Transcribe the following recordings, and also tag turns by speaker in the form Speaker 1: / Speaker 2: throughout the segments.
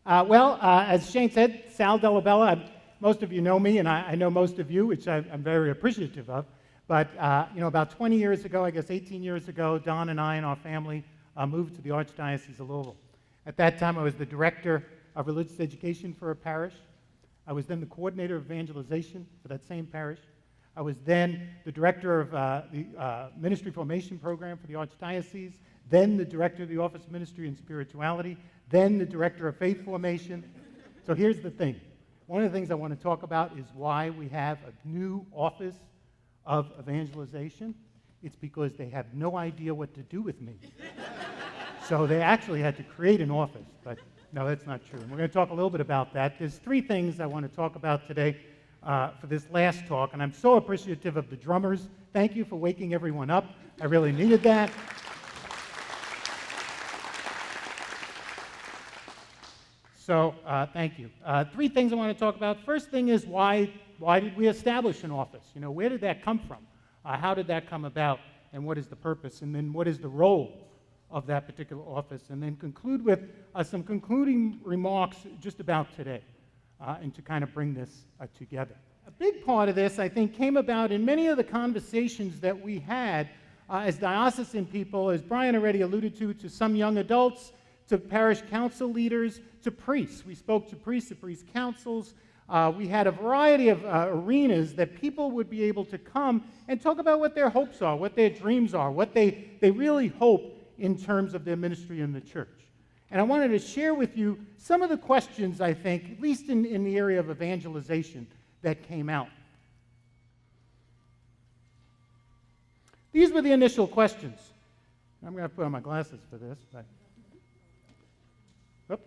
Speaker 1: As Shane said, Sal Della Bella, most of you know me, and I know most of you, which I'm very appreciative of. But, about 20 years ago, I guess 18 years ago, Don and I and our family moved to the Archdiocese of Louisville. At that time, I was the director of religious education for a parish. I was then the coordinator of evangelization for that same parish. I was then the director of the ministry formation program for the Archdiocese, then the director of the Office of Ministry and Spirituality, then the director of faith formation. So here's the thing. One of the things I want to talk about is why we have a new Office of Evangelization. It's because they have no idea what to do with me. So they actually had to create an office, but no, that's not true. And we're going to talk a little bit about that. There's three things I want to talk about today for this last talk, and I'm so appreciative of the drummers. Thank you for waking everyone up. I really needed that. So thank you. Three things I want to talk about. First thing is why did we establish an office? Where did that come from? How did that come about? And what is the purpose? And then what is the role of that particular office? And then conclude with some concluding remarks just about today and to kind of bring this together. A big part of this, I think, came about in many of the conversations that we had as diocesan people, as Brian already alluded to some young adults, to parish council leaders, to priests. We spoke to priests, to priest councils. We had a variety of arenas that people would be able to come and talk about what their hopes are, what their dreams are, what they really hope in terms of their ministry in the church. And I wanted to share with you some of the questions, I think, at least in the area of evangelization, that came out. These were the initial questions. I'm going to put on my glasses for this, but oops.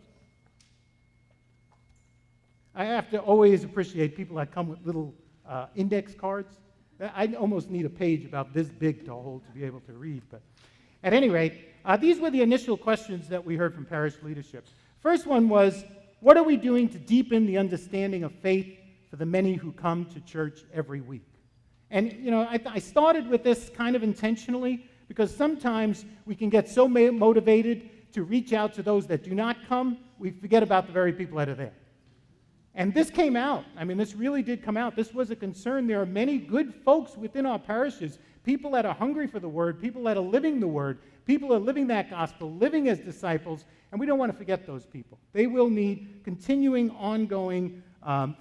Speaker 1: I have to always appreciate people that come with little index cards. I almost need a page about this big to hold to be able to read. But at any rate, these were the initial questions that we heard from parish leadership. First one was, what are we doing to deepen the understanding of faith for the many who come to church every week? And, I started with this kind of intentionally because sometimes we can get so motivated to reach out to those that do not come, we forget about the very people that are there. And this came out. This really did come out. This was a concern. There are many good folks within our parishes, people that are hungry for the Word, people that are living the Word, people that are living that gospel, living as disciples, and we don't want to forget those people. They will need continuing, ongoing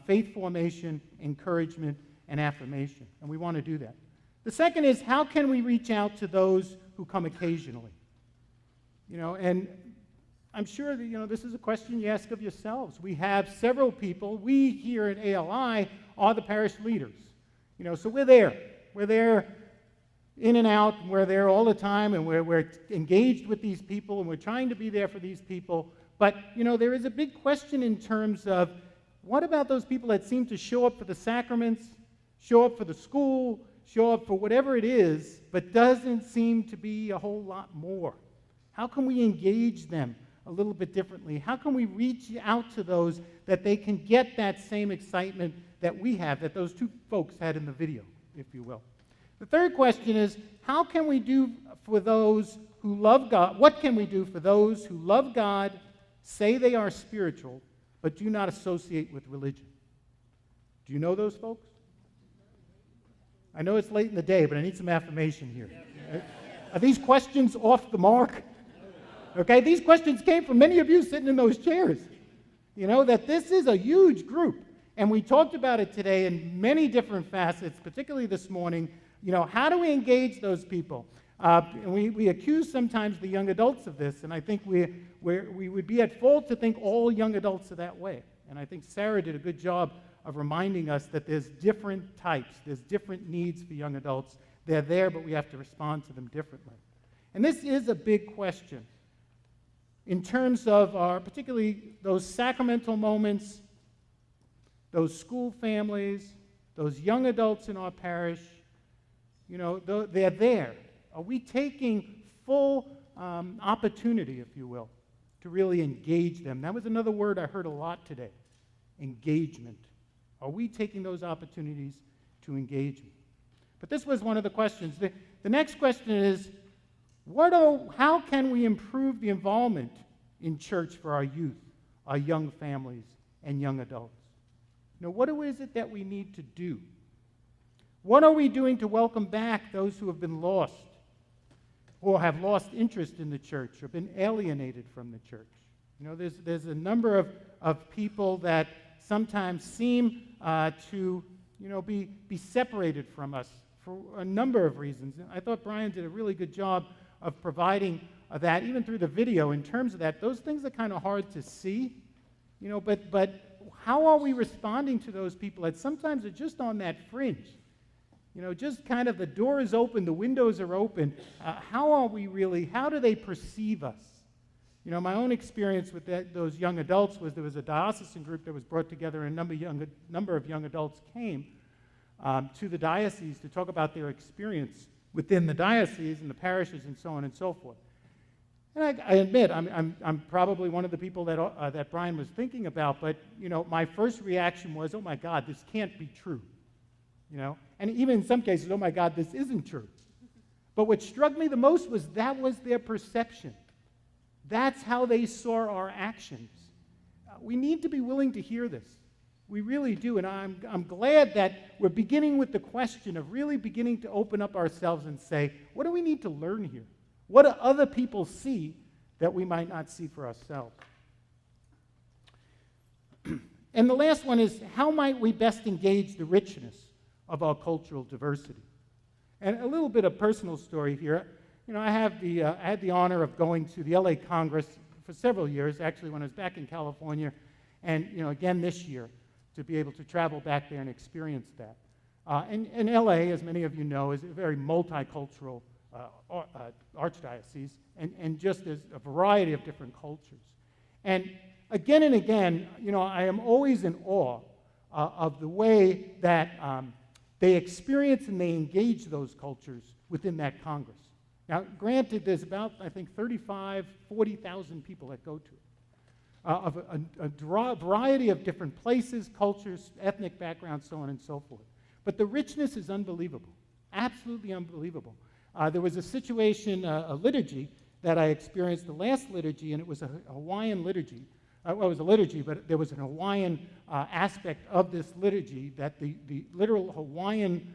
Speaker 1: faith formation, encouragement, and affirmation, and we want to do that. The second is, how can we reach out to those who come occasionally? And I'm sure that, this is a question you ask of yourselves. We have several people. We here at ALI are the parish leaders. So we're there. We're there in and out. We're there all the time, and we're engaged with these people, and we're trying to be there for these people. But, there is a big question in terms of, what about those people that seem to show up for the sacraments, show up for the school, show up for whatever it is, but doesn't seem to be a whole lot more? How can we engage them a little bit differently? How can we reach out to those that they can get that same excitement that we have, that those two folks had in the video, if you will? The third question is, how can we do for those who love God? What can we do for those who love God, say they are spiritual, but do not associate with religion? Do you know those folks? I know it's late in the day, but I need some affirmation here. Are these questions off the mark? Okay, these questions came from many of you sitting in those chairs. That this is a huge group. And we talked about it today in many different facets, particularly this morning. How do we engage those people? And we accuse sometimes the young adults of this, and I think we would be at fault to think all young adults are that way. And I think Sarah did a good job of reminding us that there's different types, there's different needs for young adults. They're there, but we have to respond to them differently. And this is a big question in terms of particularly those sacramental moments, those school families, those young adults in our parish. They're there. Are we taking full opportunity, if you will, to really engage them? That was another word I heard a lot today, engagement. Are we taking those opportunities to engage them? But this was one of the questions. The next question is, how can we improve the involvement in church for our youth, young families and young adults. What is it that we need to do? What are we doing to welcome back those who have been lost or have lost interest in the church or been alienated from the church? There's a number of people that sometimes seem to be separated from us for a number of reasons. I thought Brian did a really good job of providing that, even through the video, in terms of that. Those things are kind of hard to see, but how are we responding to those people that sometimes are just on that fringe? Just kind of the door is open, the windows are open. How do they perceive us? My own experience with those young adults was there was a diocesan group that was brought together, and a number of young adults came to the diocese to talk about their experience within the diocese and the parishes and so on and so forth. And I admit, I'm probably one of the people that Brian was thinking about, but my first reaction was, oh my God, this can't be true. And even in some cases, oh my God, this isn't true. But what struck me the most was that was their perception. That's how they saw our actions. We need to be willing to hear this. We really do. And I'm glad that we're beginning with the question of really beginning to open up ourselves and say, what do we need to learn here? What do other people see that we might not see for ourselves? And the last one is, how might we best engage the richness of our cultural diversity? And a little bit of personal story here. I had the honor of going to the LA Congress for several years, actually when I was back in California, and again this year, to be able to travel back there and experience that. And LA, as many of you know, is a very multicultural archdiocese, and just there's a variety of different cultures. And again, I am always in awe of the way that they experience and they engage those cultures within that Congress. Now, granted, there's about, I think, 40,000 people that go to it, of a variety of different places, cultures, ethnic backgrounds, so on and so forth. But the richness is unbelievable, absolutely unbelievable. There was a situation, a liturgy, that I experienced, the last liturgy, and it was a Hawaiian liturgy. Well, it was a liturgy, but there was an Hawaiian aspect of this liturgy that the literal Hawaiian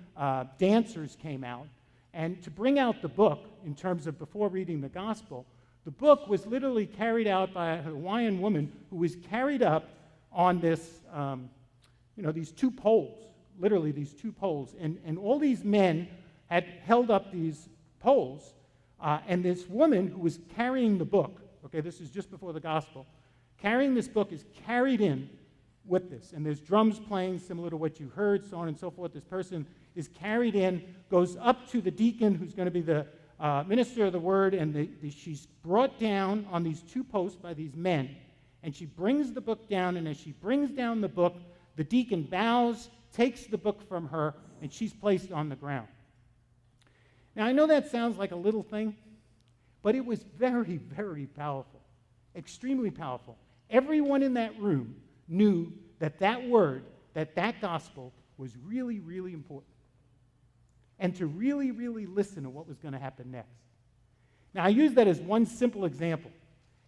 Speaker 1: dancers came out. And to bring out the book, in terms of before reading the gospel, the book was literally carried out by a Hawaiian woman who was carried up on this, these two poles, literally these two poles. And all these men had held up these poles, and this woman who was carrying the book, okay, this is just before the gospel, carrying this book is carried in with this. And there's drums playing similar to what you heard, so on and so forth. This person is carried in, goes up to the deacon who's going to be the minister of the word, and she's brought down on these two posts by these men. And she brings the book down, and as she brings down the book, the deacon bows, takes the book from her, and she's placed on the ground. Now, I know that sounds like a little thing, but it was very, very powerful, extremely powerful. Everyone in that room knew that that word, that gospel, was really, really important, and to really, really listen to what was going to happen next. Now, I use that as one simple example,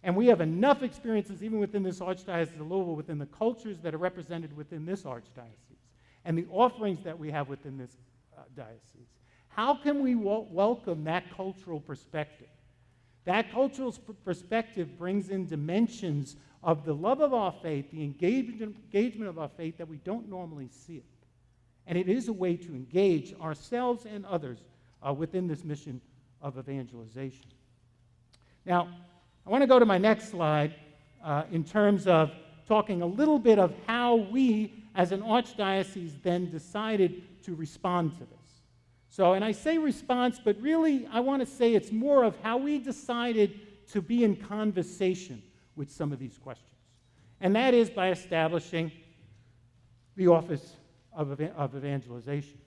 Speaker 1: and we have enough experiences even within this Archdiocese of Louisville, within the cultures that are represented within this Archdiocese, and the offerings that we have within this diocese. How can we welcome that cultural perspective? That cultural perspective brings in dimensions of the love of our faith, the engagement of our faith that we don't normally see it. And it is a way to engage ourselves and others within this mission of evangelization. Now, I want to go to my next slide in terms of talking a little bit of how we, as an archdiocese, then decided to respond to this. So, and I say response, but really I want to say it's more of how we decided to be in conversation with some of these questions. And that is by establishing the office of evangelization.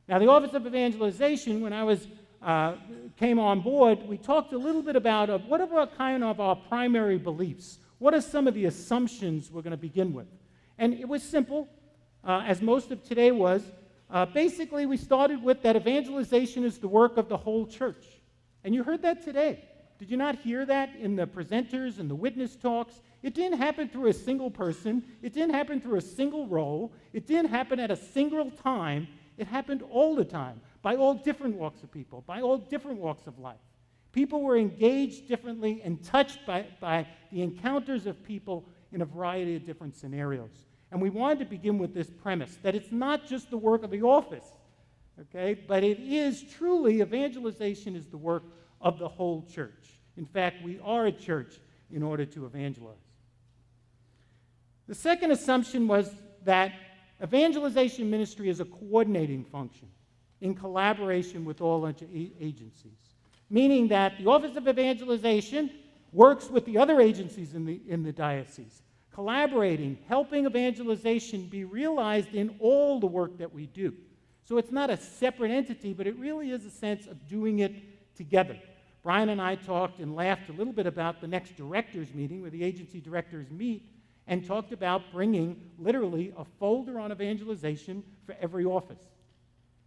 Speaker 1: Now, the Office of Evangelization, when I came on board, we talked a little bit about what are kind of our primary beliefs? What are some of the assumptions we're going to begin with? And it was simple, as most of today was. Basically, we started with that evangelization is the work of the whole church. And you heard that today. Did you not hear that in the presenters and the witness talks? It didn't happen through a single person. It didn't happen through a single role. It didn't happen at a single time. It happened all the time, by all different walks of people, by all different walks of life. People were engaged differently and touched by the encounters of people in a variety of different scenarios. And we wanted to begin with this premise, that it's not just the work of the office, okay, but it is truly, evangelization is the work of the whole church. In fact, we are a church in order to evangelize. The second assumption was that evangelization ministry is a coordinating function in collaboration with all agencies, meaning that the Office of Evangelization works with the other agencies in the diocese, collaborating, helping evangelization be realized in all the work that we do. So it's not a separate entity, but it really is a sense of doing it together. Brian and I talked and laughed a little bit about the next directors meeting where the agency directors meet and talked about bringing literally a folder on evangelization for every office.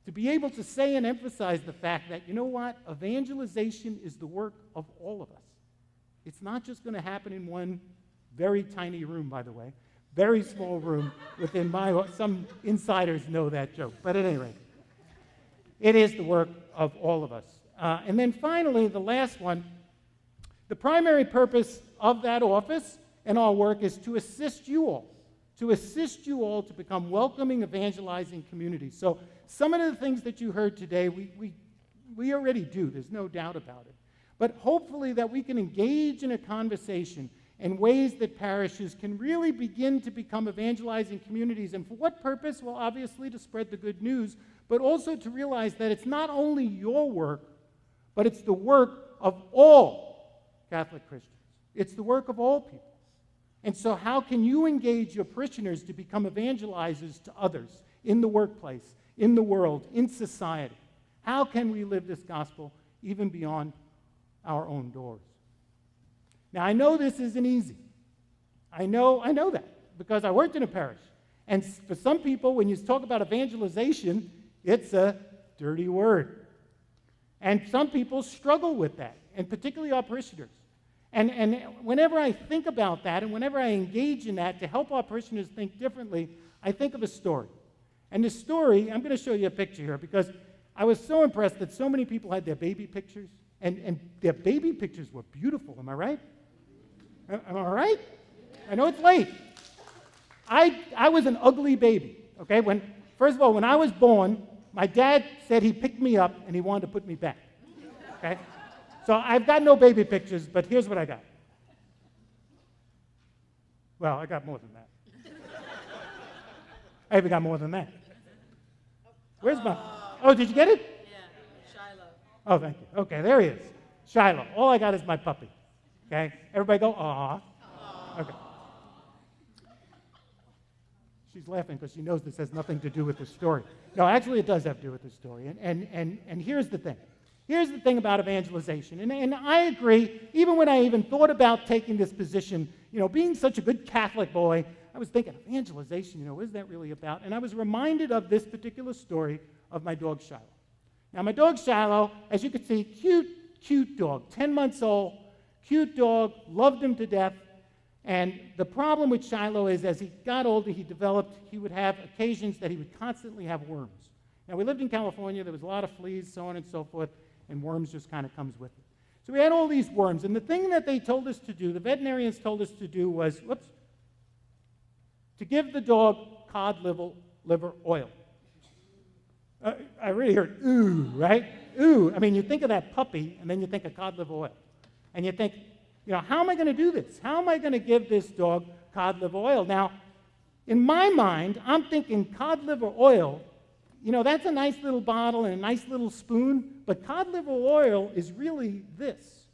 Speaker 1: To be able to say and emphasize the fact that, you know what, evangelization is the work of all of us. It's not just going to happen in one very tiny room, by the way, very small room within some insiders know that joke, but at any rate, it is the work of all of us. And then finally, the last one, the primary purpose of that office and our work is to assist you all to become welcoming, evangelizing communities. So some of the things that you heard today, we already do, there's no doubt about it. But hopefully that we can engage in a conversation in ways that parishes can really begin to become evangelizing communities. And for what purpose? Well, obviously to spread the good news, but also to realize that it's not only your work, but it's the work of all Catholic Christians. It's the work of all people. And so how can you engage your parishioners to become evangelizers to others in the workplace, in the world, in society? How can we live this gospel even beyond our own doors? Now, I know this isn't easy. I know that because I worked in a parish. And for some people, when you talk about evangelization, it's a dirty word. And some people struggle with that, and particularly our parishioners. And whenever I think about that and whenever I engage in that to help our parishioners think differently, I think of a story. And the story, I'm going to show you a picture here because I was so impressed that so many people had their baby pictures, and their baby pictures were beautiful. Am I right? Am I right? I know it's late. I was an ugly baby, okay? First of all, when I was born, my dad said he picked me up and he wanted to put me back, okay? So I've got no baby pictures, but here's what I got. Well, I got more than that. I even got more than that. Where's my... Oh, did you get it?
Speaker 2: Yeah, Shiloh.
Speaker 1: Oh, thank you. Okay, there he is. Shiloh. All I got is my puppy. Okay? Everybody go, aw. Okay. She's laughing because she knows this has nothing to do with the story. No, actually it does have to do with the story. And here's the thing. Here's the thing about evangelization. And I agree, even when I even thought about taking this position, being such a good Catholic boy, I was thinking, evangelization, what is that really about? And I was reminded of this particular story of my dog Shiloh. Now, my dog Shiloh, as you can see, cute dog, 10 months old, cute dog, loved him to death. And the problem with Shiloh is as he got older, he would have occasions that he would constantly have worms. Now, we lived in California. There was a lot of fleas, so on and so forth, and worms just kind of comes with it. So we had all these worms, and the thing that they told us to do, the veterinarians told us to do was, to give the dog cod liver oil. I really heard, ooh, right? Ooh. I mean, you think of that puppy, and then you think of cod liver oil. And you think, how am I going to do this? How am I going to give this dog cod liver oil? Now, in my mind, I'm thinking cod liver oil, that's a nice little bottle and a nice little spoon, but cod liver oil is really this.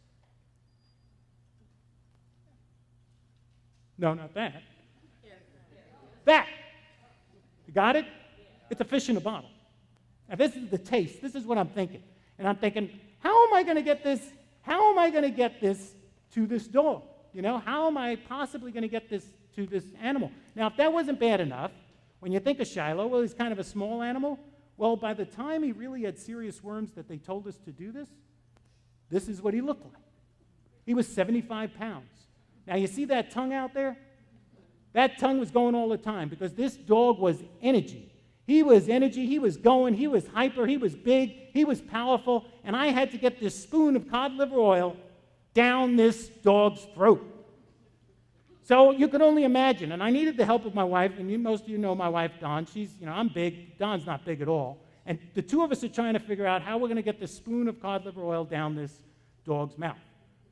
Speaker 1: No, not that. That. You got it? It's a fish in a bottle. Now, this is the taste. This is what I'm thinking. And I'm thinking, how am I going to get this? How am I going to get this to this dog? How am I possibly going to get this to this animal? Now, if that wasn't bad enough, when you think of Shiloh, well, he's kind of a small animal. Well, by the time he really had serious worms that they told us to do this, this is what he looked like. He was 75 pounds. Now, you see that tongue out there? That tongue was going all the time because this dog was energy. He was energy. He was going. He was hyper. He was big. He was powerful. And I had to get this spoon of cod liver oil down this dog's throat. So you can only imagine. And I needed the help of my wife. And most of you know my wife, Dawn. I'm big. Dawn's not big at all. And the two of us are trying to figure out how we're going to get this spoon of cod liver oil down this dog's mouth.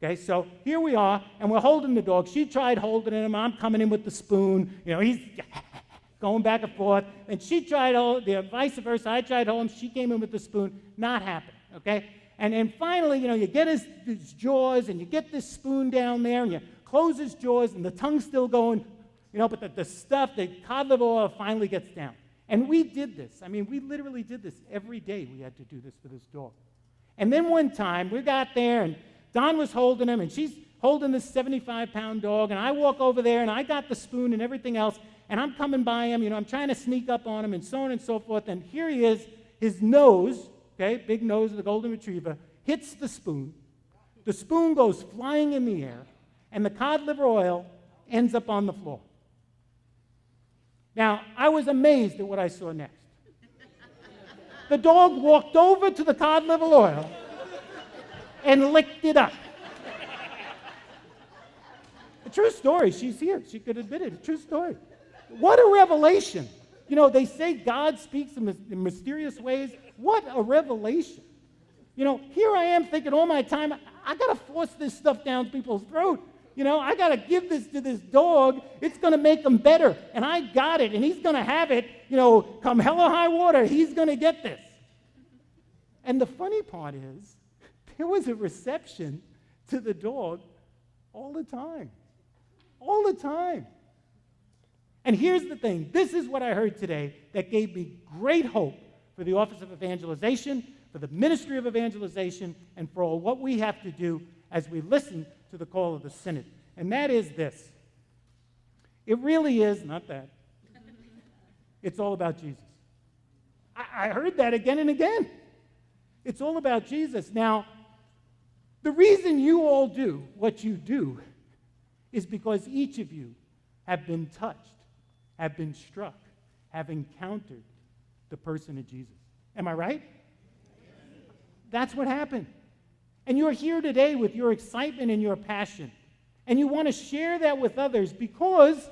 Speaker 1: Okay, so here we are, and we're holding the dog. She tried holding him. I'm coming in with the spoon. He's going back and forth. And she tried vice versa. I tried holding him. She came in with the spoon. Not happening, okay? And then finally, you get his jaws, and you get this spoon down there, and you close his jaws, and the tongue's still going, but the cod liver oil finally gets down. And we did this. I mean, we literally did this every day. We had to do this for this dog. And then one time, we got there, and Dawn was holding him, and she's holding this 75-pound dog, and I walk over there, and I got the spoon and everything else, and I'm coming by him, I'm trying to sneak up on him, and so on and so forth, and here he is, his nose, okay, big nose of the golden retriever, hits the spoon goes flying in the air, and the cod liver oil ends up on the floor. Now, I was amazed at what I saw next. The dog walked over to the cod liver oil and licked it up. A true story. She's here. She could admit it. A true story. What a revelation. They say God speaks in mysterious ways. What a revelation. Here I am thinking all my time, I got to force this stuff down people's throat. I got to give this to this dog. It's going to make him better. And I got it. And he's going to have it, come hell or high water, he's going to get this. And the funny part is, there was a reception to the dog all the time. All the time. And here's the thing. This is what I heard today that gave me great hope for the Office of Evangelization, for the ministry of evangelization, and for all what we have to do as we listen to the call of the Synod. And that is this. It really is, not that. It's all about Jesus. I heard that again and again. It's all about Jesus. Now, the reason you all do what you do is because each of you have been touched, have been struck, have encountered the person of Jesus. Am I right? That's what happened. And you're here today with your excitement and your passion. And you want to share that with others because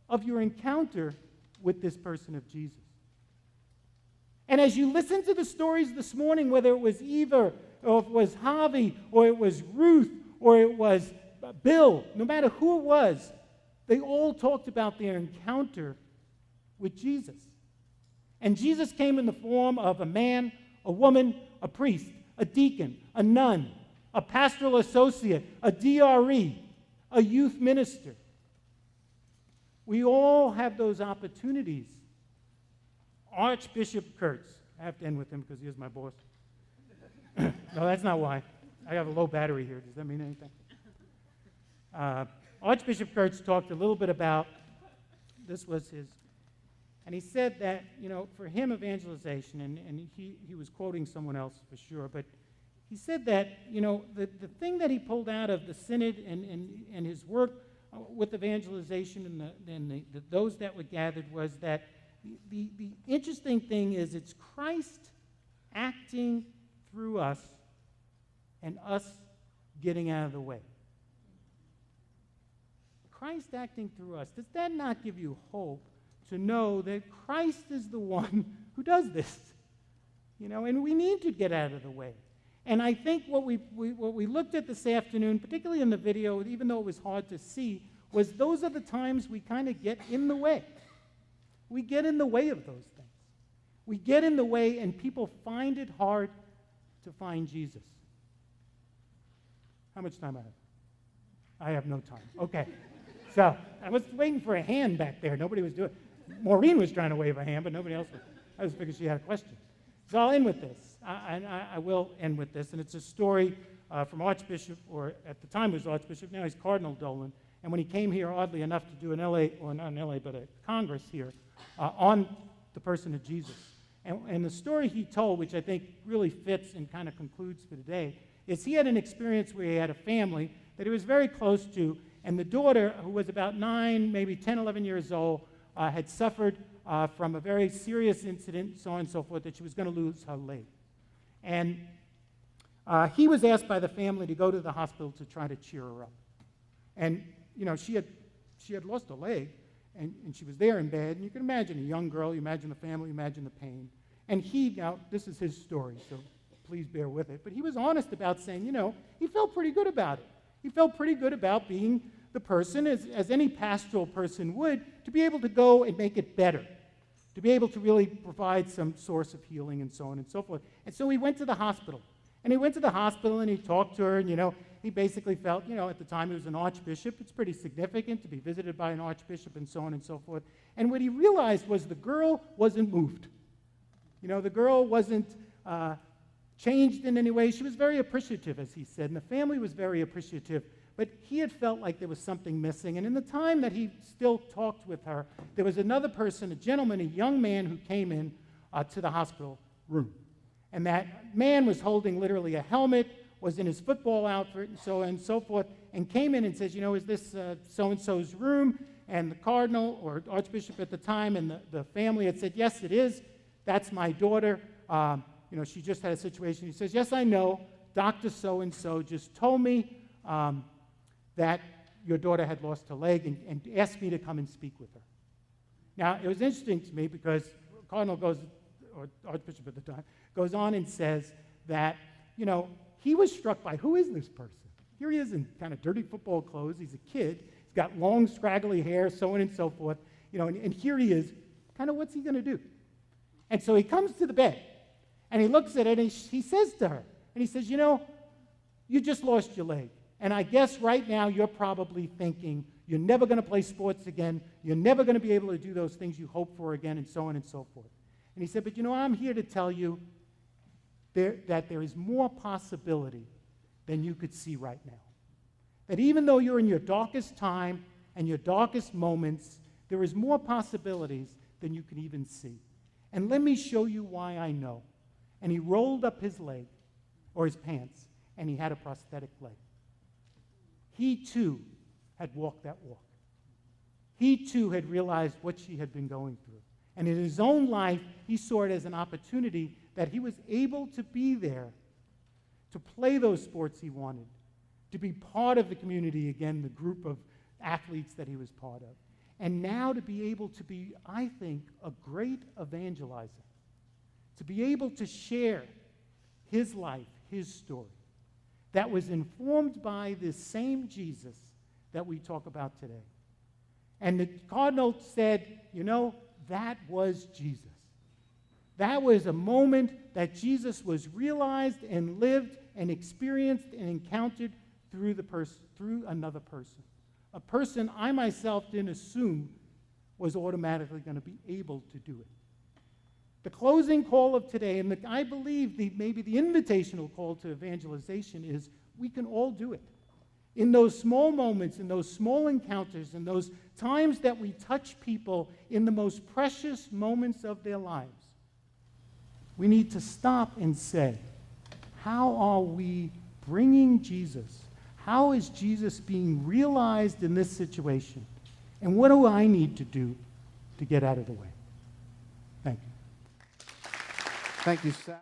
Speaker 1: of your encounter with this person of Jesus. And as you listen to the stories this morning, whether it was Eva, or it was Javi, or it was Ruth, or it was Bill, no matter who it was, they all talked about their encounter with Jesus. And Jesus came in the form of a man, a woman, a priest, a deacon, a nun, a pastoral associate, a DRE, a youth minister. We all have those opportunities. Archbishop Kurtz, I have to end with him because he is my boss. No, that's not why. I have a low battery here. Does that mean anything? Archbishop Kurtz talked a little bit about, this was his, and he said that, for him, evangelization, and he was quoting someone else for sure, but he said that, the thing that he pulled out of the Synod and his work with evangelization and those that were gathered was that the interesting thing is it's Christ acting through us and us getting out of the way. Christ acting through us. Does that not give you hope to know that Christ is the one who does this? And we need to get out of the way. And I think what we looked at this afternoon, particularly in the video, even though it was hard to see, was those are the times we kind of get in the way. We get in the way of those things. We get in the way, and people find it hard to find Jesus. How much time I have? I have no time. Okay. So I was waiting for a hand back there. Nobody was doing it. Maureen was trying to wave a hand, but nobody else was. I just figured she had a question. So I'll end with this. I will end with this, and it's a story from Archbishop, or at the time it was Archbishop, now he's Cardinal Dolan. And when he came here, oddly enough, to do an LA, or not an LA, but a Congress here on the person of Jesus. And the story he told, which I think really fits and kind of concludes for today, is he had an experience where he had a family that he was very close to, and the daughter, who was about 9, maybe 10, 11 years old, had suffered from a very serious incident, so on and so forth, that she was going to lose her leg. And he was asked by the family to go to the hospital to try to cheer her up. And, you know, she had lost a leg, and she was there in bed, and you can imagine a young girl, you imagine the family, you imagine the pain. And now, this is his story, so please bear with it, but he was honest about saying, you know, he felt pretty good about it. He felt pretty good about being the person, as any pastoral person would, to be able to go and make it better, to be able to really provide some source of healing and so on and so forth. And so he went to the hospital. And he went to the hospital and he talked to her, and, you know, he basically felt, you know, at the time he was an archbishop. It's pretty significant to be visited by an archbishop and so on and so forth. And what he realized was the girl wasn't moved. You know, the girl wasn't changed in any way. She was very appreciative, as he said, and the family was very appreciative. But he had felt like there was something missing. And in the time that he still talked with her, there was another person, a gentleman, a young man, who came in to the hospital room. And that man was holding literally a helmet, was in his football outfit, and so on and so forth, and came in and says, you know, is this so-and-so's room? And the cardinal, or archbishop at the time, and the family had said, yes, it is. That's my daughter. You know, she just had a situation. He says, yes, I know. Dr. So-and-so just told me that your daughter had lost her leg and asked me to come and speak with her. Now, it was interesting to me because Cardinal goes, or Archbishop at the time, goes on and says that, you know, he was struck by, who is this person? Here he is in kind of dirty football clothes. He's a kid. He's got long, scraggly hair, so on and so forth. You know, and here he is, kind of what's he going to do? And so he comes to the bed, and he looks at it, and he says to her, and he says, you know, you just lost your leg. And I guess right now you're probably thinking you're never going to play sports again. You're never going to be able to do those things you hope for again, and so on and so forth. And he said, but you know, I'm here to tell you that there is more possibility than you could see right now. That even though you're in your darkest time and your darkest moments, there is more possibilities than you can even see. And let me show you why I know. And he rolled up his leg, or his pants, and he had a prosthetic leg. He too had walked that walk. He too had realized what she had been going through. And in his own life, he saw it as an opportunity that he was able to be there, to play those sports he wanted, to be part of the community again, the group of athletes that he was part of. And now to be able to be, I think, a great evangelizer, to be able to share his life, his story, that was informed by this same Jesus that we talk about today. And the cardinal said, you know, that was Jesus. That was a moment that Jesus was realized and lived and experienced and encountered through another person. A person I myself didn't assume was automatically going to be able to do it. The closing call of today, and I believe maybe the invitational call to evangelization, is we can all do it. In those small moments, in those small encounters, in those times that we touch people in the most precious moments of their lives, we need to stop and say, how are we bringing Jesus? How is Jesus being realized in this situation? And what do I need to do to get out of the way? Thank you.
Speaker 2: Thank you, Sal.